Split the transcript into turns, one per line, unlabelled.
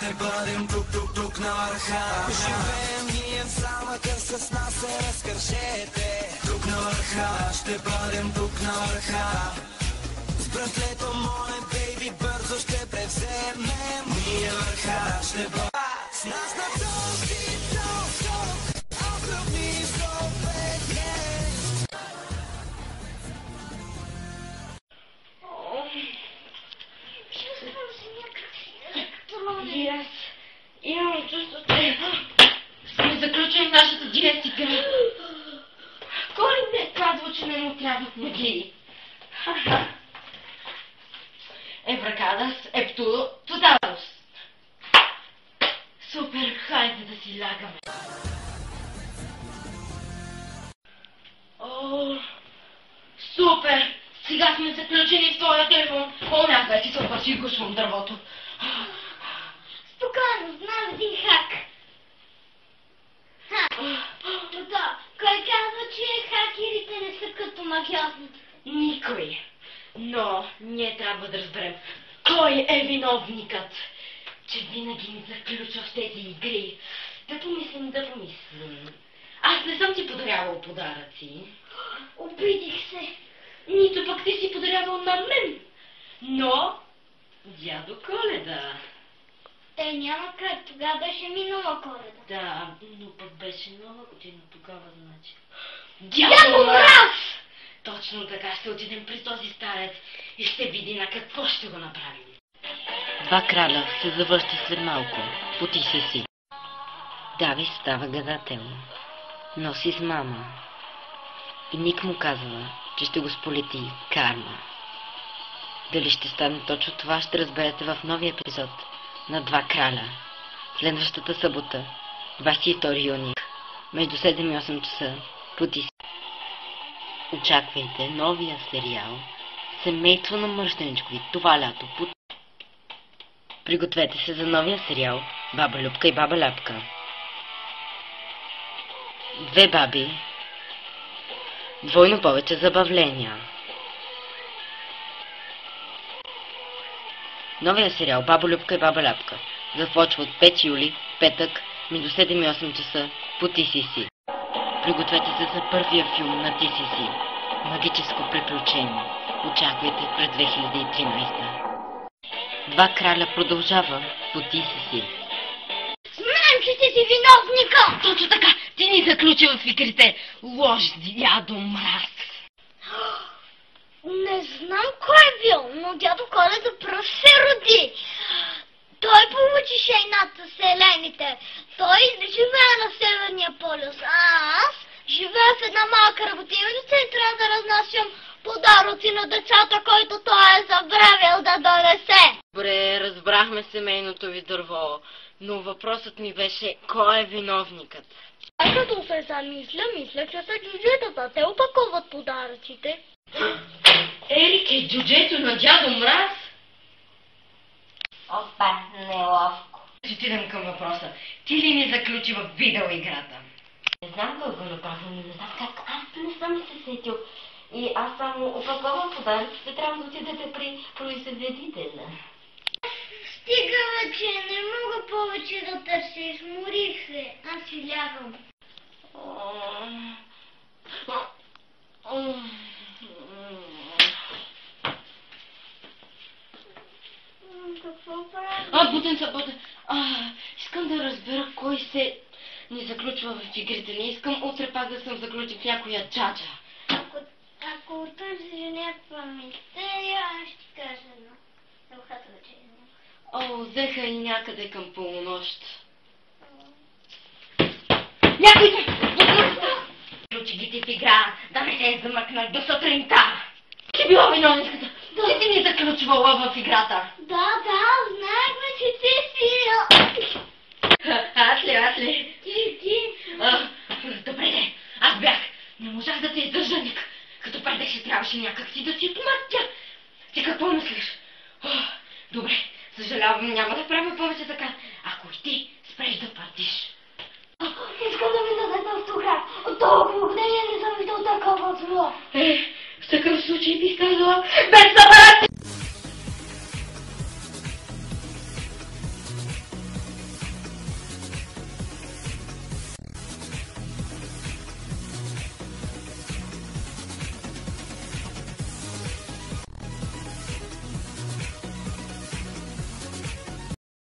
ще бъдем тук на върха. Живеем ние в замъка, с нас се разкършете. Тук на върха, ще бъдем тук на върха. С браслето мое, бейби, бързо ще превземем. Ние върха, ще бъдем с нас на този скок, огромни злопетне.
И аз имам чувството, сме заключени в нашата диетика. Кой не казва, че не му трябват магии? Евракадас, епту, тоталус. Супер, хайде да си лягаме. О, супер! Сега сме заключени в твоя телефон. О, някъде ти се опаси и гушвам дървото.
Спокойно, знам един хак. Да, кой казва, че хакерите не са като магиозните?
Никой. Но ние трябва да разберем кой е виновникът, че винаги ни заключва в тези игри. Да помислим. Аз не съм ти подарявал подаръци.
Обидих се.
Нито пък ти си подарявал на мен. Но дядо Коледа.
Те няма как, тогава беше минала Коледа.
Да, но пък беше нова година тогава, значи.
Дядо Мраз!
Точно така, ще отидем при този старец и ще види на какво ще го направим. Два краля се завръща след малко. Потиси си. Дави става гадател. Носи с мама. И Ник му казва, че ще го сполети карма. Дали ще стане точно това, ще разберете в новия епизод на Два краля. Следващата събота, 22 юни, между 7 и 8 часа. Потиси. Очаквайте новия сериал Семейство на мърщеничкови това лято. Пригответе се за новия сериал Баба Любка и Баба Ляпка. Две баби, двойно повече забавления. Новия сериал Баба Любка и Баба Ляпка започва от 5 юли, петък, между 7 и 8 часа по TCC. Пригответе се за първия филм на TCC. Магическо приключение. Очаквайте през 2013. Два краля продължава по TCC.
Знаем, че ти си виновника!
Точно така! Ти ни заключи в игрите. Лош дядо Мраз.
Не знам кой е бил, но дядо Коледа пръв се роди. Той получи шейната с елените. Той живее на Северния полюс, а аз живея в една малка работилница и трябва да разнасям подаръци на децата, които той е забравил да донесе.
Добре, разбрахме семейното ви дърво, но въпросът ми беше кой е виновникът?
А като се замисля, мисля, че са джуджетата. Те опаковат подаръците.
Ерик е джуджето на дядо Мраз?
Опа, неловко.
Ще отидем към въпроса. Ти ли ни заключи в видеоиграта?
Не знам кой го направи, но не знам как. Аз не съм се сетил. И аз само опаковам подаръците, трябва да отидете при производителя.
Стига вече, не мога повече да търся, изморих се. Аз си лягам. Какво правя?
Буден. Искам да разбера кой се ни заключва в игрите. Не искам утре пак да съм заключен в някоя чача.
Ако търсиш някаква мистерия, аз ще ти кажа едно. Дълхата вече е.
Взеха и някъде към полунощ. Някой се! Ключи ги ти в игра, да не се замъкнах до сутринта. Ти била виновницата. Ти ти ни заключвала в играта.
Да, знаехме, че ти си...
Аз ли?
Ти.
Добре, аз бях. Не можах да те издържа, Ник. Като пардеше, трябваше някак си да си отмътя. Ти какво мислиш? Добре, съжалявам, няма да правя повече така. Ако и ти спреш да пардиш.
Искам да ми дадете автограф. От толкова години не съм видял такова зло.
В такъв случай бих казала без събрат!